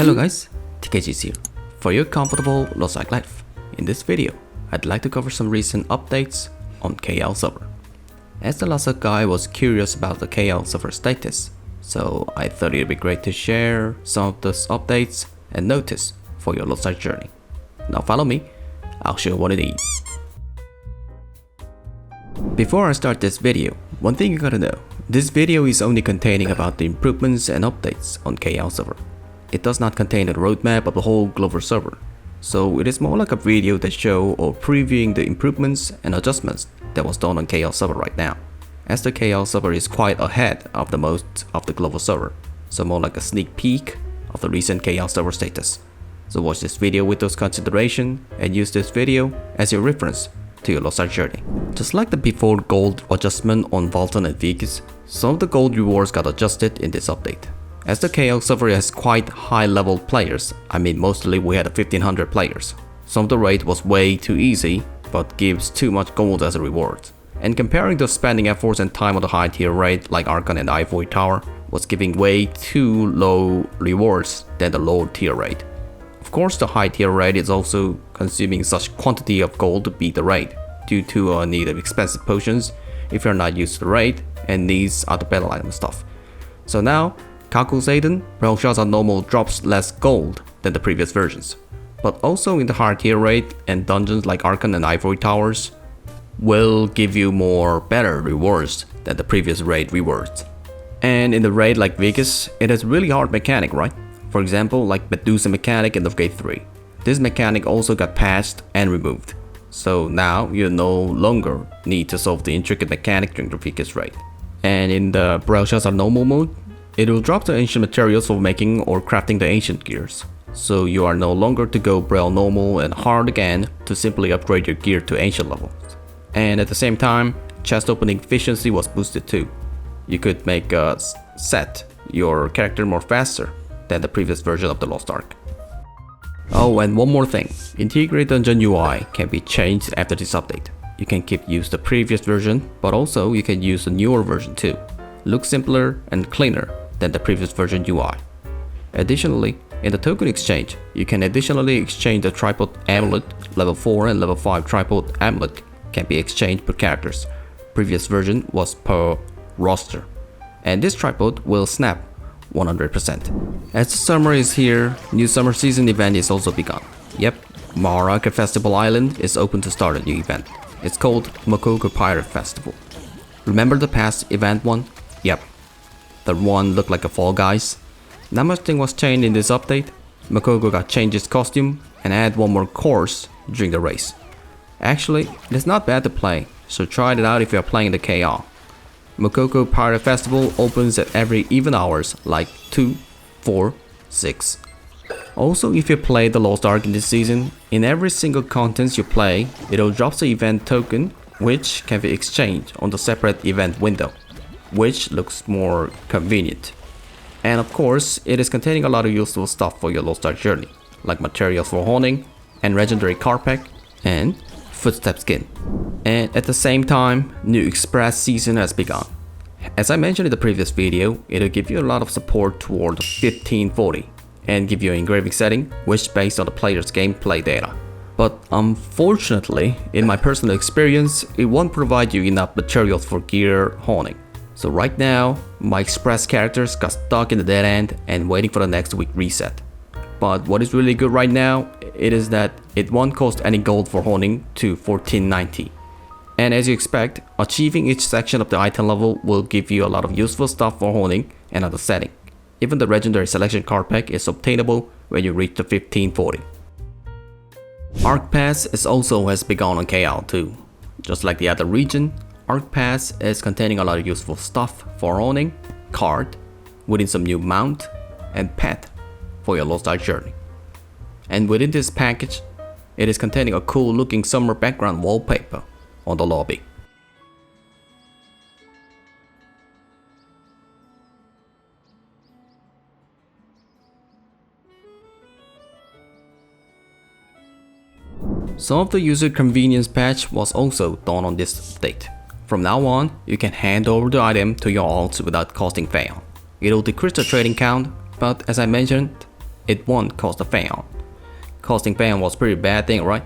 Hello guys, TKG is here for your comfortable LostArk life. In this video, I'd like to cover some recent updates on KL server. As the LostArk guy was curious about the KL server status, so I thought it'd be great to share some of those updates and notice for your LostArk journey. Now follow me, I'll show what it is. Before I start this video, one thing you gotta know, this video is only containing about the improvements and updates on KL server. It does not contain a roadmap of the whole global server, so it is more like a video that show or previewing the improvements and adjustments that was done on KL server right now, as the KL server is quite ahead of the most of the global server, so more like a sneak peek of the recent KL server status. So watch this video with those consideration and use this video as your reference to your LostArk journey. Just like the before gold adjustment on Valton and Vegas, some of the gold rewards got adjusted in this update. As the KL server has quite high level players, I mean mostly we had 1500 players. Some of the raid was way too easy, but gives too much gold as a reward. And comparing the spending efforts and time on the high tier raid like Ark and Ivory Tower was giving way too low rewards than the low tier raid. Of course, the high tier raid is also consuming such quantity of gold to beat the raid, due to a need of expensive potions if you're not used to the raid, and these are the battle item stuff. So now, calculating, Brawl Shots are normal drops less gold than the previous versions, but also in the higher tier raid and dungeons like Arkan and Ivory Towers will give you more better rewards than the previous raid rewards. And in the raid like Vegas, it has really hard mechanic, right? For example, like Medusa mechanic in the Gate 3. This mechanic also got patched and removed, so now you no longer need to solve the intricate mechanic during the Vegas raid. And in the Brawl Shots are normal mode, it will drop the ancient materials for making or crafting the ancient gears, so you are no longer to go Brawl normal and hard again to simply upgrade your gear to ancient levels. And at the same time, chest opening efficiency was boosted too. You could make a set your character more faster than the previous version of the LostArk. Oh, and one more thing, integrated dungeon UI can be changed after this update. You can keep use the previous version, but also you can use the newer version too. Looks simpler and cleaner than the previous version UI. Additionally, in the token exchange, you can additionally exchange the tripod amulet. Level 4 and level 5 tripod amulet can be exchanged per characters. Previous version was per roster. And this tripod will snap 100%. As the summer is here, new summer season event is also begun. Yep, Ark Festival Island is open to start a new event. It's called Makoko Pirate Festival. Remember the past event one? Yep, the one looked like a Fall Guys. Not much thing was changed in this update. Makoko got changed its costume and add one more course during the race. Actually, it is not bad to play, so try it out if you are playing the KL. Makoko Pirate Festival opens at every even hours like 2, 4, 6. Also, if you play the LostArk in this season, in every single content you play, it'll drop the event token which can be exchanged on the separate event window, which looks more convenient. And of course, it is containing a lot of useful stuff for your LostArk journey, like materials for honing, and legendary card pack, and footstep skin. And at the same time, new express season has begun. As I mentioned in the previous video, it'll give you a lot of support toward 1540 and give you an engraving setting which based on the player's gameplay data. But unfortunately, in my personal experience, it won't provide you enough materials for gear honing. So right now, my express characters got stuck in the dead end and waiting for the next week reset. But what is really good right now, it is that it won't cost any gold for honing to 1490. And as you expect, achieving each section of the item level will give you a lot of useful stuff for honing and other setting. Even the legendary selection card pack is obtainable when you reach the 1540. Ark Pass is also has begun on KL too. Just like the other region, Ark Pass is containing a lot of useful stuff for owning, card, within some new mount, and pet for your LostArk journey. And within this package, it is containing a cool looking summer background wallpaper on the lobby. Some of the user convenience patch was also done on this update. From now on, you can hand over the item to your alts without costing fail. It'll decrease the trading count, but as I mentioned, it won't cost a fan. Costing fan was pretty bad thing, right?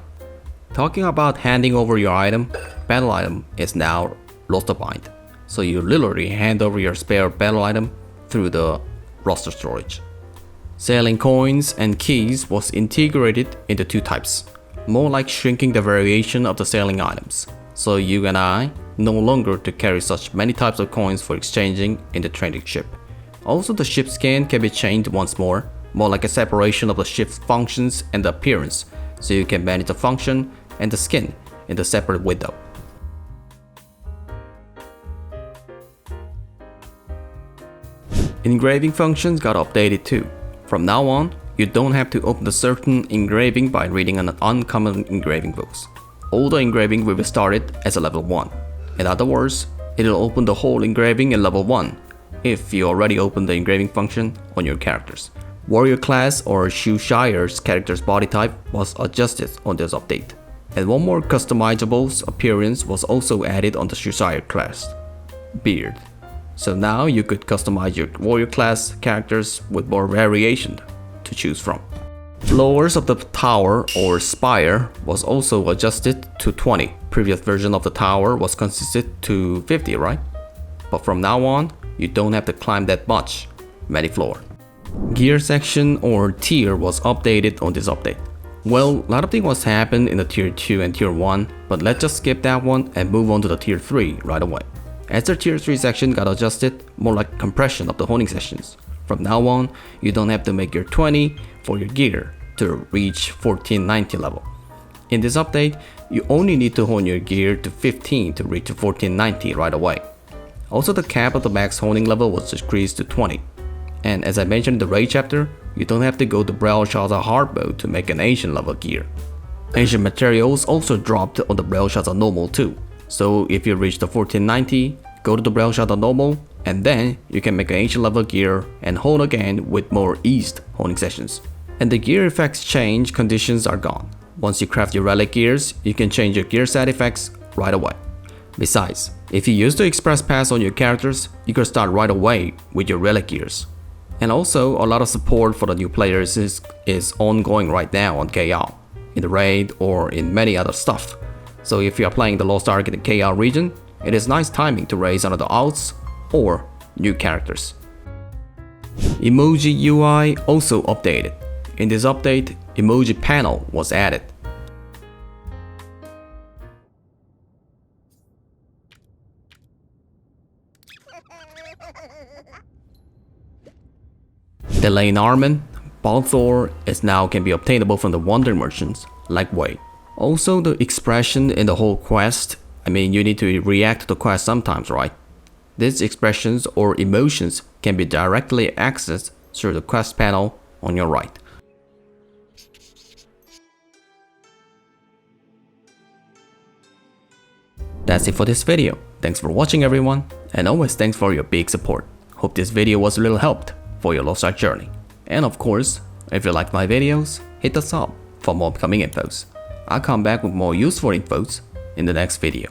Talking about handing over your item, battle item is now lost to bind. So you literally hand over your spare battle item through the roster storage. Selling coins and keys was integrated into two types, more like shrinking the variation of the selling items. So you and I no longer to carry such many types of coins for exchanging in the trading ship. Also, the ship skin can be changed once more like a separation of the ship's functions and the appearance, so you can manage the function and the skin in the separate window. Engraving functions got updated too. From now on, you don't have to open a certain engraving by reading an uncommon engraving books. All the engraving will be started as a level 1. In other words, it'll open the whole engraving in level 1 if you already opened the engraving function on your characters. Warrior class or Shoeshire's character's body type was adjusted on this update. And one more customizable appearance was also added on the Shoeshire class: beard. So now you could customize your warrior class characters with more variation to choose from. Floors of the tower or spire was also adjusted to 20. Previous version of the tower was consistent to 50, right? But from now on, you don't have to climb that many floors. Gear section or tier was updated on this update. Well, a lot of things was happened in the tier 2 and tier 1, but let's just skip that one and move on to the tier 3 right away. As the tier 3 section got adjusted, more like compression of the honing sessions. From now on, you don't have to make your 20 for your gear to reach 1490 level. In this update, you only need to hone your gear to 15 to reach 1490 right away. Also, the cap of the max honing level was decreased to 20. And as I mentioned in the raid chapter, you don't have to go to Brelshazzar hard mode to make an ancient level gear. Ancient materials also dropped on the Brelshazzar normal too. So if you reach the 1490, go to the Brelshazzar normal, and then you can make an ancient level gear and hone again with more eased honing sessions. And the gear effects change conditions are gone. Once you craft your relic gears, you can change your gear stat effects right away. Besides, if you use the express pass on your characters, you can start right away with your relic gears. And also, a lot of support for the new players is ongoing right now on KL, in the raid or in many other stuff. So if you are playing the LostArk in the KL region, it is nice timing to raise another alts or new characters. Emoji UI also updated. In this update, Emoji Penal was added. The Lane Armin, Balthor is now can be obtainable from the Wandering Merchants, like Wei. Also, the expression in the whole quest, you need to react to the quest sometimes, right? These expressions or emotions can be directly accessed through the quest panel on your right. That's it for this video. Thanks for watching everyone, and always thanks for your big support. Hope this video was a little helped for your LostArk journey. And of course, if you liked my videos, hit the sub for more upcoming infos. I'll come back with more useful infos in the next video.